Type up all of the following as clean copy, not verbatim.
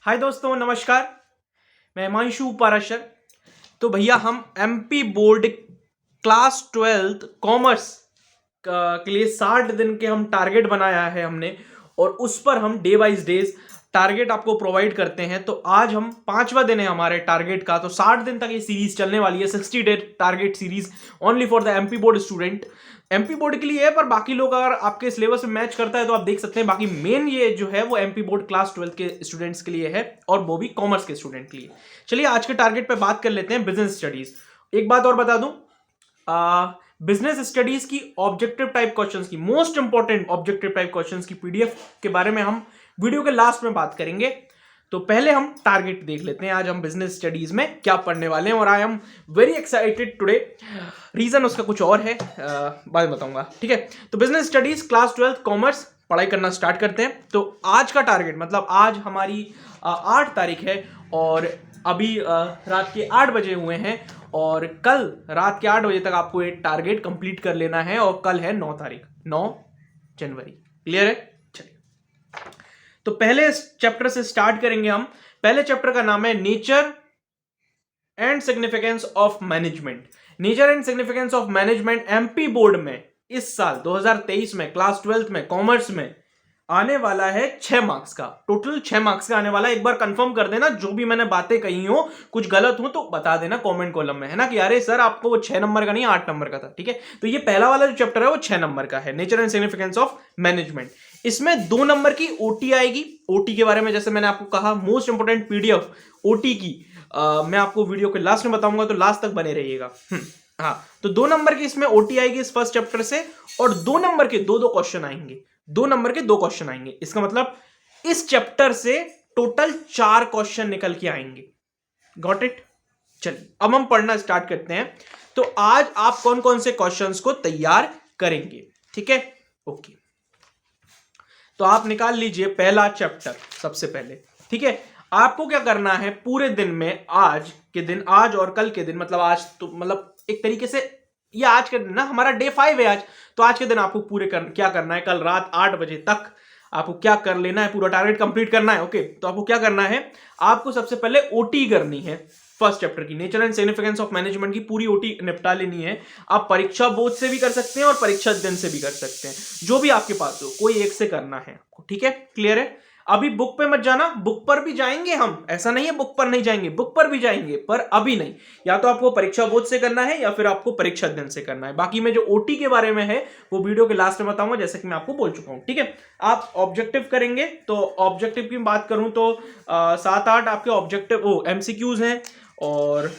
हाय दोस्तों, नमस्कार। मैं हिमांशु पाराशर। तो भैया हम MP board class 12th commerce के लिए 60 दिन के हम टारगेट बनाया है हमने, और उस पर हम डे वाइज डेज टारगेट आपको प्रोवाइड करते हैं। तो आज हम 5वां दिन है हमारे टारगेट का। तो 60 दिन तक ये सीरीज चलने वाली है, 60 day target series only for the MP board student. MP board के लिए है, पर बाकी लोग अगर आपके सिलेबस में मैच करता है तो आप देख सकते हैं। बाकी मेन ये जो है वो एमपी बोर्ड क्लास 12 के स्टूडेंट्स के लिए है, और वो भी कॉमर्स के स्टूडेंट के लिए। चलिए आज के टारगेट पे बात कर लेते हैं, बिजनेस स्टडीज। एक बात और बता दूं, बिजनेस स्टडीज की ऑब्जेक्टिव टाइप क्वेश्चंस की, most important objective type questions की पीडीएफ के बारे में हम वीडियो के लास्ट में बात करेंगे। तो पहले हम टारगेट देख लेते हैं, आज हम बिजनेस स्टडीज में क्या पढ़ने वाले हैं। और I am very excited today. Reason उसका कुछ और है, बाद में बताऊंगा, ठीक है। तो बिजनेस स्टडीज क्लास 12 कॉमर्स पढ़ाई करना स्टार्ट करते हैं। तो आज का टारगेट, मतलब आज हमारी 8 तारीख है, और अभी रात के 8 बजे हुए हैं, और कल रात के 8 बजे तक आपको ये टारगेट कंप्लीट कर लेना है। और कल है 9 तारीख, 9 जनवरी। क्लियर है? चलिए, तो पहले चैप्टर से स्टार्ट करेंगे हम। पहले चैप्टर का नाम है nature and significance of management. Nature and significance of management MP board में इस साल 2023 में क्लास 12 में कॉमर्स में आने वाला है 6 मार्क्स का। टोटल 6 मार्क्स का आने वाला है। एक बार कंफर्म कर देना, जो भी मैंने बातें कही हो कुछ गलत हो तो बता देना कमेंट कॉलम में, है ना, कि अरे सर आपको वो 6 नंबर का नहीं 8 नंबर का था। ठीक है, तो ये पहला वाला जो चैप्टर है वो 6 नंबर का है, nature and significance of management. इसमें 2 नंबर की ओटी आएगी। ओटी के बारे में जैसे मैंने आपको कहा, मोस्ट इंपोर्टेंट पीडीएफ ओटी की मैं आपको वीडियो के लास्ट में बताऊंगा, तो लास्ट तक बने रहिएगा। हाँ, तो 2 नंबर की इसमें ओटी आएगी इस फर्स्ट चैप्टर से, और 2 नंबर के 2 क्वेश्चन आएंगे। 2 नंबर के 2 क्वेश्चन आएंगे। इसका मतलब इस चैप्टर से टोटल 4 क्वेश्चन निकल के आएंगे। Got it? चलिए अब हम पढ़ना स्टार्ट करते हैं। तो आज आप कौन कौन से क्वेश्चंस को तैयार करेंगे, ठीक है? ओके, तो आप निकाल लीजिए पहला चैप्टर सबसे पहले, ठीक है। आपको क्या करना है पूरे दिन में, आज के दिन, आज और कल के दिन, मतलब आज तो मतलब एक तरीके से ये आज के दिन ना, हमारा डे 5 है आज। तो आज के दिन आपको क्या करना है, कल रात 8 बजे तक आपको क्या कर लेना है, पूरा टारगेट कंप्लीट करना है। ओके, तो आपको क्या करना है, आपको सबसे पहले ओटी करनी है फर्स्ट चैप्टर की, nature and significance of management की पूरी ओटी निपटा लेनी है। आप परीक्षा बोर्ड से भी कर सकते हैं और परीक्षा दिन से भी कर सकते हैं, जो भी आपके पास हो, कोई एक से करना है आपको, ठीक है? क्लियर है? अभी बुक पे मत जाना, बुक पर भी जाएंगे हम, ऐसा नहीं है बुक पर नहीं जाएंगे, बुक पर भी जाएंगे, पर अभी नहीं। या तो आपको परीक्षा बोर्ड से करना है या फिर आपको परीक्षा दिन से करना है। बाकी में जो ओटी के बारे में है वो वीडियो के लास्ट में बताऊंगा, जैसे कि मैं आपको बोल चुका हूं, ठीक है। आप ऑब्जेक्टिव करेंगे, तो ऑब्जेक्टिव की बात करूं तो 7-8 आपके ऑब्जेक्टिव एमसीक्यूज हैं, और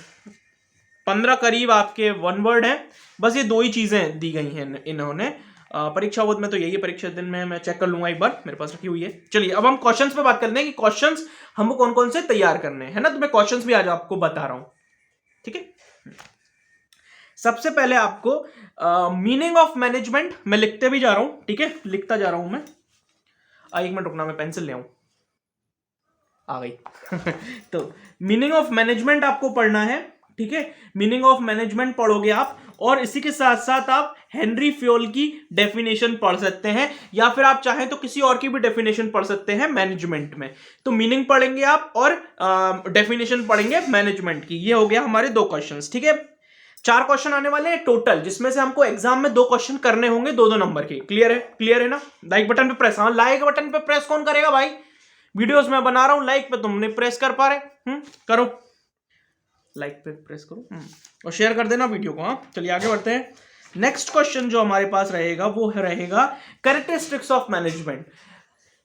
15 करीब आपके वन वर्ड हैं। बस ये 2 ही चीजें दी गई हैं इन्होंने। परीक्षा बोध में तो यही है, परीक्षा दिन में मैं चेक कर लूंगा, एक बार मेरे पास रखी हुई है। चलिए अब हम क्वेश्चंस पे बात करते हैं कि क्वेश्चंस हमको कौन कौन से तैयार करने हैं, है ना। तो मैं क्वेश्चंस भी आज आपको बता रहा हूं, ठीक है। सबसे पहले आपको मीनिंग ऑफ मैनेजमेंट, मैं लिखते भी जा रहा हूं, ठीक है, लिखता जा रहा हूं मैं। 1 मिनट रुकना, मैं पेंसिल ले आऊं, आ गई। तो मीनिंग ऑफ मैनेजमेंट आपको पढ़ना है, ठीक है। मीनिंग ऑफ मैनेजमेंट पढ़ोगे आप, और इसी के साथ साथ आप हेनरी फ्योल की डेफिनेशन पढ़ सकते हैं, या फिर आप चाहें तो किसी और की भी डेफिनेशन पढ़ सकते हैं मैनेजमेंट में। तो मीनिंग पढ़ेंगे आप और डेफिनेशन पढ़ेंगे मैनेजमेंट की। ये हो गया हमारे 2 क्वेश्चंस, ठीक है। 4 क्वेश्चन आने वाले हैं टोटल, जिसमें से हमको एग्जाम में 2 क्वेश्चन करने होंगे 2-2 नंबर के। क्लियर है? क्लियर है ना? लाइक बटन पे प्रेस, हाँ लाइक बटन पे प्रेस कौन करेगा भाई? वीडियोस मैं बना रहा हूं, लाइक पे तुम नहीं प्रेस कर पा रहे, करो, लाइक पे प्रेस करो, और शेयर कर देना वीडियो को। हाँ, चलिए आगे बढ़ते हैं। नेक्स्ट क्वेश्चन जो हमारे पास रहेगा वो रहेगा कैरेक्टरिस्टिक्स ऑफ मैनेजमेंट।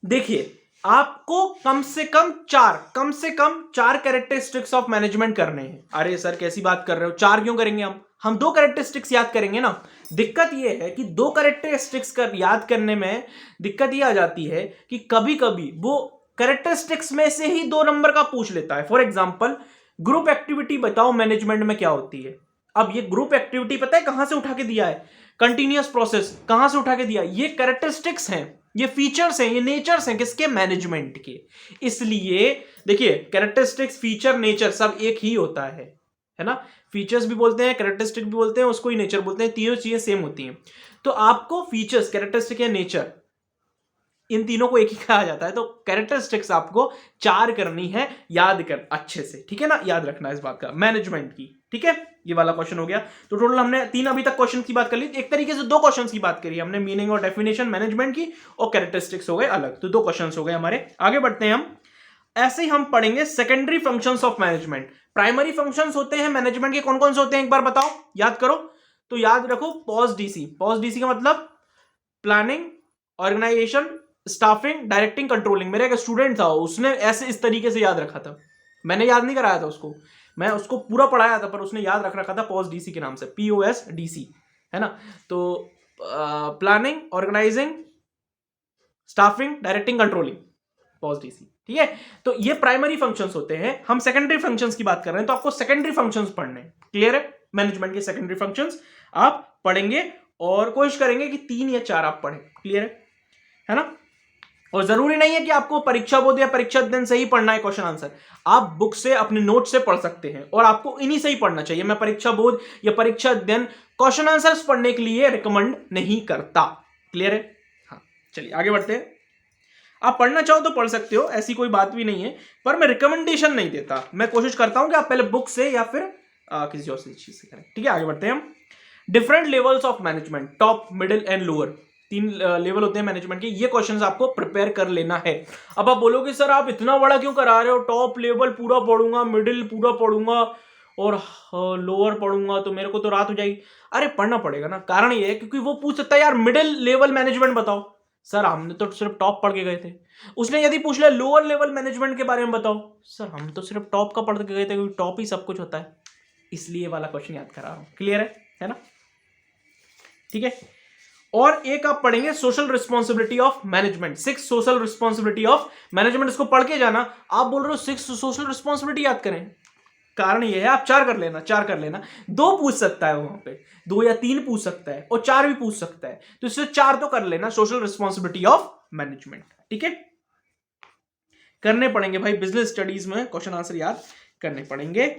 देखिए, आपको कम से कम चार कैरेक्टरिस्टिक्स ऑफ मैनेजमेंट करने हैं। अरे सर कैसी बात कर रहे हो, 4 क्यों करेंगे हम 2 कैरेक्टरिस्टिक्स याद करेंगे ना। दिक्कत ये है कि 2 कैरेक्टरिस्टिक्स याद करने में दिक्कत ये आ जाती है कि कभी कभी वो कैरेक्टरिस्टिक्स में से ही 2 नंबर का पूछ लेता है। फॉर एग्जाम्पल, ग्रुप एक्टिविटी बताओ मैनेजमेंट में क्या होती है। अब ये ग्रुप एक्टिविटी पता है कहां से उठा के दिया है? कंटिन्यूअस प्रोसेस कहां से उठा के दिया? ये कैरेक्टरिस्टिक्स हैं, ये फीचर्स हैं, ये नेचर्स हैं, किसके? मैनेजमेंट के। इसलिए देखिए, कैरेक्टरिस्टिक्स, फीचर, नेचर सब एक ही होता है ना। फीचर्स भी बोलते हैं, कैरेक्टरिस्टिक भी बोलते हैं, उसको ही नेचर बोलते हैं, तीनों चीजें सेम होती हैं। तो आपको फीचर्स, कैरेक्टरिस्टिक या नेचर, इन तीनों को एक ही कहा जाता है। तो कैरेक्टरिस्टिक्स आपको 4 करनी है, याद कर अच्छे से, ठीक है ना, याद रखना इस बात का, मैनेजमेंट की, ठीक है। ये वाला क्वेश्चन हो गया। तो टोटल हमने 3 अभी तक क्वेश्चन की बात कर ली, एक तरीके से 2 क्वेश्चन की बात करी हमने, मीनिंग और डेफिनेशन मैनेजमेंट की, और कैरेक्टरिस्टिक्स हो गए अलग, तो 2 क्वेश्चन हो गए हमारे। आगे बढ़ते हैं हम। ऐसे ही हम पढ़ेंगे secondary functions of management. Primary functions होते हैं मैनेजमेंट के, कौन कौन से होते हैं एक बार बताओ, याद करो। तो याद रखो, पॉज डीसी, पॉज डीसी का मतलब planning, organisation, staffing, directing, controlling. मेरा एक स्टूडेंट था, उसने ऐसे इस तरीके से याद रखा था, मैंने याद नहीं कराया था उसको, मैं उसको पूरा पढ़ाया था, पर उसने याद रख रखा था पॉज डीसी के नाम से, POS DC, है ना। तो planning, organising, staffing, directing, controlling, POS DC, ठीक है। तो ये प्राइमरी फंक्शंस होते हैं। हम सेकेंडरी फंक्शंस की बात कर रहे हैं, तो आपको सेकेंडरी फंक्शंस पढ़ने, क्लियर है। मैनेजमेंट के सेकेंडरी फंक्शंस आप पढ़ेंगे और कोशिश करेंगे कि 3 या 4 आप पढ़ें, क्लियर है ना। और जरूरी नहीं है कि आपको परीक्षा बोर्ड या परीक्षा दिन से ही पढ़ना है क्वेश्चन आंसर, आप बुक से अपने नोट से पढ़ सकते हैं, और आपको इन्हीं से ही पढ़ना चाहिए। मैं परीक्षा बोर्ड या परीक्षा दिन क्वेश्चन आंसर्स पढ़ने के लिए रिकमेंड नहीं करता, क्लियर है। हाँ, चलिए आगे बढ़ते हैं। आप पढ़ना चाहो तो पढ़ सकते हो, ऐसी कोई बात भी नहीं है, पर मैं रिकमेंडेशन नहीं देता, मैं कोशिश करता हूं कि आप पहले बुक से या फिर किसी और चीज से करें, ठीक है। आगे बढ़ते हैं हम। Different levels of management, top, middle and lower, 3 level होते हैं मैनेजमेंट के। ये क्वेश्चंस आपको प्रिपेयर कर लेना है। अब आप बोलोगे सर आप इतना बड़ा क्यों करा रहे हो, टॉप लेवल पूरा पढ़ूंगा, मिडिल पूरा पढ़ूंगा और लोअर पढ़ूंगा तो मेरे को तो रात हो जाएगी। अरे पढ़ना पड़ेगा ना, कारण ये है क्योंकि वो पूछ सकता है यार मिडिल लेवल मैनेजमेंट बताओ, सर हमने तो सिर्फ टॉप पढ़ के गए थे। उसने यदि पूछ लिया लोअर लेवल मैनेजमेंट के बारे में बताओ, सर हम तो सिर्फ टॉप का पढ़ के गए थे, क्योंकि टॉप ही सब कुछ होता है, इसलिए वाला क्वेश्चन याद करा रहा हूं, क्लियर है ना, ठीक है। और एक आप पढ़ेंगे social responsibility of management, 6 social responsibility of management, इसको पढ़ के जाना। आप बोल रहे हो 6 सोशल रिस्पॉन्सिबिलिटी याद करें, कारण ये है आप 4 कर लेना, 4 कर लेना, 2 पूछ सकता है वहां पे, 2 या 3 पूछ सकता है, और 4 भी पूछ सकता है, तो इससे 4 तो कर लेना, सोशल रिस्पॉन्सिबिलिटी ऑफ मैनेजमेंट, ठीक है। करने पड़ेंगे भाई, बिजनेस स्टडीज में क्वेश्चन आंसर याद करने पड़ेंगे।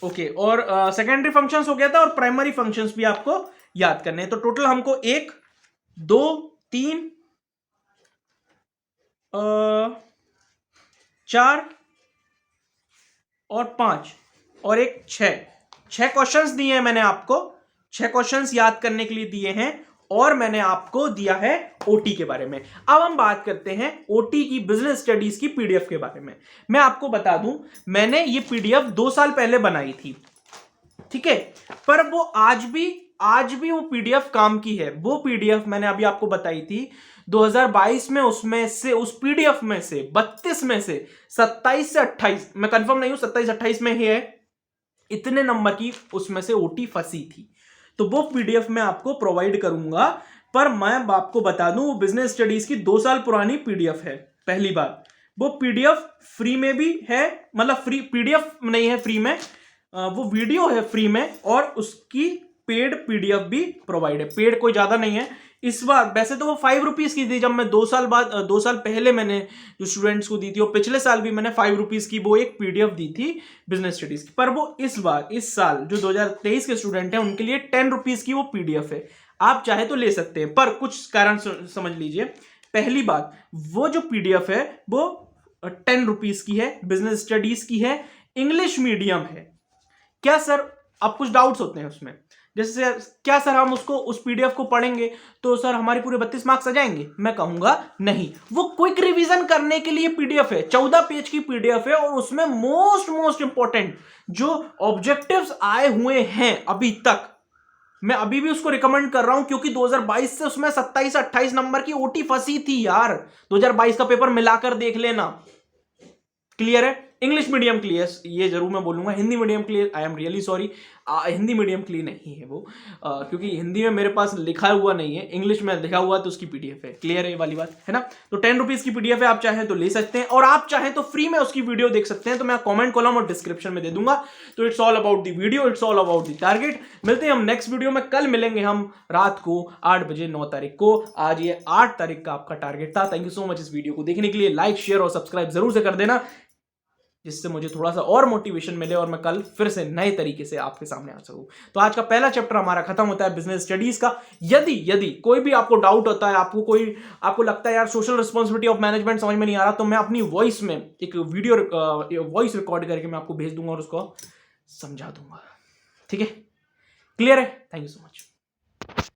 ओके, और सेकेंडरी फंक्शंस हो गया था, और प्राइमरी फंक्शंस भी आपको याद करने हैं। तो टोटल हमको 1 2 3 4 और 5 और एक 6 क्वेश्चंस दिए हैं मैंने आपको, 6 क्वेश्चंस याद करने के लिए दिए हैं, और मैंने आपको दिया है ओटी के बारे में। अब हम बात करते हैं ओटी की, बिजनेस स्टडीज की पीडीएफ के बारे में। मैं आपको बता दूं, मैंने ये पीडीएफ 2 साल पहले बनाई थी, ठीक है, पर वो आज भी वो पीडीएफ काम की है। वो पीडीएफ मैंने अभी आपको बताई थी 2022 में, उसमें से उस पीडीएफ में से 32 में से 27 से 28, मैं कंफर्म नहीं हूं 27-28 में ही है, इतने नंबर की उसमें से ओटी फंसी थी। तो वो पीडीएफ मैं आपको प्रोवाइड करूंगा, पर मैं आपको बता दूं वो बिजनेस स्टडीज की 2 साल पुरानी पीडीएफ है। पहली बात, वो पीडीएफ फ्री में भी है, मतलब फ्री पीडीएफ नहीं है फ्री में, वो वीडियो है फ्री में, और उसकी पेड पीडीएफ भी प्रोवाइड है। पेड कोई ज्यादा नहीं है इस बार, वैसे तो वो 5 रुपीज की थी जब मैं 2 साल पहले मैंने जो स्टूडेंट्स को दी थी, और पिछले साल भी मैंने 5 रुपीज की वो एक पीडीएफ दी थी बिजनेस स्टडीज की, पर वो इस साल जो 2023 के स्टूडेंट हैं उनके लिए 10 रुपीज की वो पीडीएफ है। आप चाहे तो ले सकते हैं, पर कुछ कारण समझ लीजिए। पहली बात, वो जो पीडीएफ है वो 10 रुपीज की है, बिजनेस स्टडीज की है, इंग्लिश मीडियम है। क्या सर, आप कुछ डाउट्स होते हैं उसमें, जैसे क्या सर हम उस पीडीएफ को पढ़ेंगे तो सर हमारे पूरे 32 मार्क्स आ जाएंगे? मैं कहूंगा नहीं, वो क्विक रिवीजन करने के लिए पीडीएफ है, 14 पेज की पीडीएफ है, और उसमें मोस्ट इंपॉर्टेंट जो ऑब्जेक्टिव्स आए हुए हैं अभी तक, मैं अभी भी उसको रिकमेंड कर रहा हूं, क्योंकि 2022 से उसमें 27-28 नंबर की ओटी फंसी थी यार। 2022 का पेपर मिलाकर देख लेना, क्लियर है। इंग्लिश मीडियम के लिए ये जरूर मैं बोलूंगा, हिंदी मीडियम के लिए I am really sorry, Hindi medium के लिए नहीं है वो, क्योंकि हिंदी में मेरे पास लिखा हुआ नहीं है, इंग्लिश में लिखा हुआ तो उसकी पीडीएफ है। क्लियर है ये वाली बात, है ना? तो 10 रुपीज की पीडीएफ है, आप चाहें तो ले सकते हैं, और आप चाहें तो फ्री में उसकी वीडियो देख सकते हैं, तो मैं कॉमेंट कॉलम और डिस्क्रिप्शन में दे दूंगा। तो it's all about the video, it's all about the target. मिलते हैं हम नेक्स्ट वीडियो में, कल मिलेंगे हम रात को 8 बजे 9 तारीख को। आज ये 8 तारीख का आपका टारगेट था। थैंक यू सो मच इस वीडियो को देखने के लिए। लाइक शेयर और सब्सक्राइब जरूर से कर देना, जिससे मुझे थोड़ा सा और मोटिवेशन मिले और मैं कल फिर से नए तरीके से आपके सामने आ सकूं। तो आज का पहला चैप्टर हमारा खत्म होता है बिजनेस स्टडीज का। यदि कोई भी आपको डाउट होता है, आपको लगता है यार सोशल रिस्पॉन्सिबिलिटी ऑफ मैनेजमेंट समझ में नहीं आ रहा, तो मैं अपनी वॉइस में एक वीडियो वॉइस रिकॉर्ड करके मैं आपको भेज दूंगा और उसको समझा दूंगा। ठीक है? क्लियर है? Thank you so much.